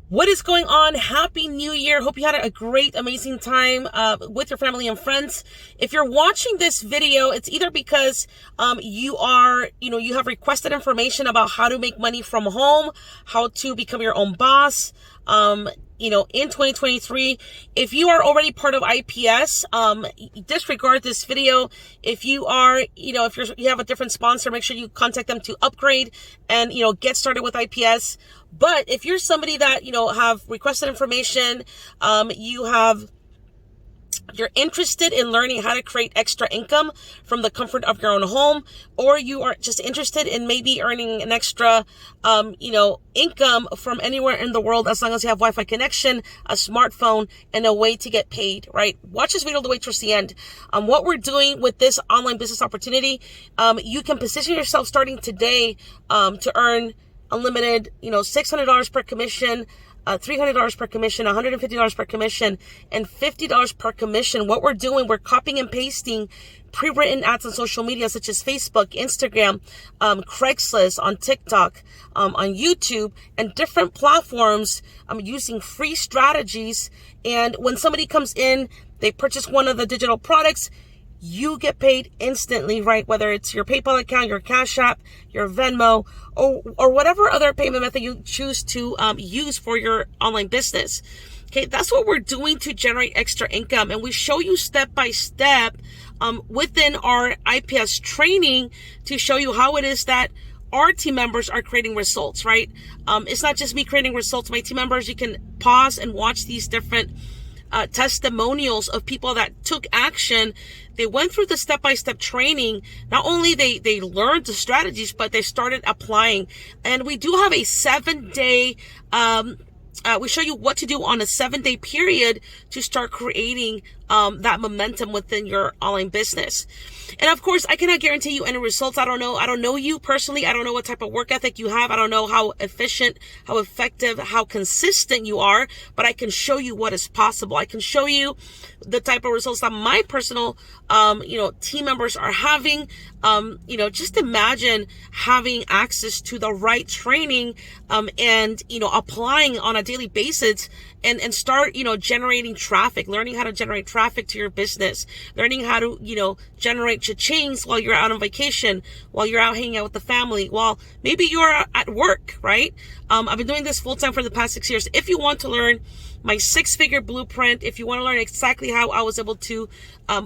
What is going on? Happy New Year. Hope you had a great, amazing time with your family and friends. If you're watching this video, it's either because you have requested information about how to make money from home, how to become your own boss, in 2023. If you are already part of IPS, disregard this video. If you are, if you have a different sponsor, make sure you contact them to upgrade and, get started with IPS. But if you're somebody that, have requested information, you're interested in learning how to create extra income from the comfort of your own home, or you are just interested in maybe earning an extra, income from anywhere in the world, as long as you have Wi-Fi connection, a smartphone, and a way to get paid, right? Watch this video all the way towards the end. What we're doing with this online business opportunity, you can position yourself starting today, to earn unlimited, $600 per commission, $300 per commission, $150 per commission, and $50 per commission. What we're doing, we're copying and pasting pre-written ads on social media such as Facebook, Instagram, Craigslist, on TikTok, on YouTube, and different platforms. Using free strategies. And when somebody comes in, they purchase one of the digital products, you get paid instantly, right? Whether it's your PayPal account, your Cash App, your Venmo, or whatever other payment method you choose to use for your online business. Okay, that's what we're doing to generate extra income. And we show you step by step within our IPS training to show you how it is that our team members are creating results, right? It's not just me creating results. My team members, you can pause and watch these different testimonials of people that took action. They went through the step-by-step training. Not only they learned the strategies, but they started applying. And we do have a 7-day, we show you what to do on a 7-day period to start creating that momentum within your online business. And of course, I cannot guarantee you any results. I don't know you personally. I don't know what type of work ethic you have. I don't know how efficient, how effective, how consistent you are, but I can show you what is possible. I can show you the type of results that my personal, team members are having. Just imagine having access to the right training, and, applying on a daily basis and start, generating traffic, learning how to generate traffic to your business, learning how to, generate cha-chings while you're out on vacation, while you're out hanging out with the family, while maybe you're at work, right? I've been doing this full time for the past 6 years. If you want to learn my 6-figure blueprint, if you want to learn exactly how I was able to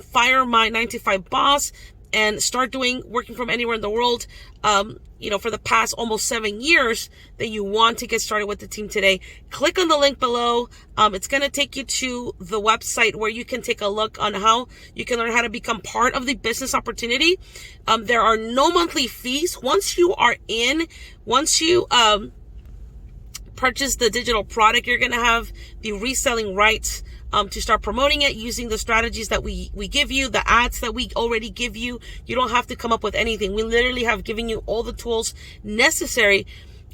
fire my 9-to-5 boss and start working from anywhere in the world, for the past almost 7 years, then you want to get started with the team today. Click on the link below. It's going to take you to the website where you can take a look on how you can learn how to become part of the business opportunity. There are no monthly fees. Once you purchase the digital product, you're going to have the reselling rights to start promoting it using the strategies that we give you, the ads that we already give you. You don't have to come up with anything. We literally have given you all the tools necessary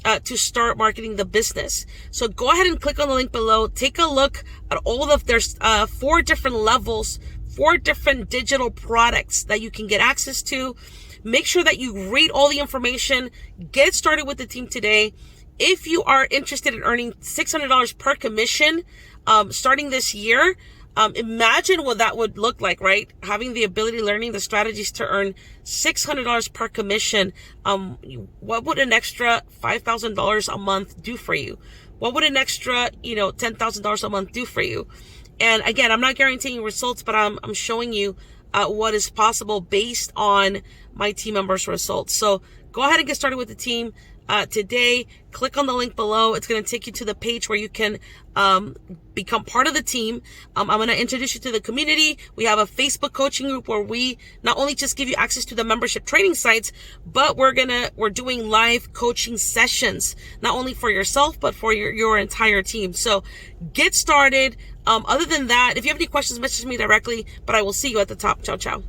to start marketing the business. So go ahead and click on the link below. Take a look at there's 4 different levels, 4 different digital products that you can get access to. Make sure that you read all the information. Get started with the team today. If you are interested in earning $600 per commission, starting this year, imagine what that would look like, right? Having the ability, learning the strategies to earn $600 per commission. What would an extra $5,000 a month do for you? What would an extra, $10,000 a month do for you? And again, I'm not guaranteeing results, but I'm showing you what is possible based on my team members' results. So go ahead and get started with the team today. Click on the link below. It's going to take you to the page where you can become part of the team. I'm going to introduce you to the community. We have a Facebook coaching group where we not only just give you access to the membership training sites, but we're doing live coaching sessions, not only for yourself, but for your entire team. So get started. Other than that, if you have any questions, message me directly, but I will see you at the top. Ciao, ciao.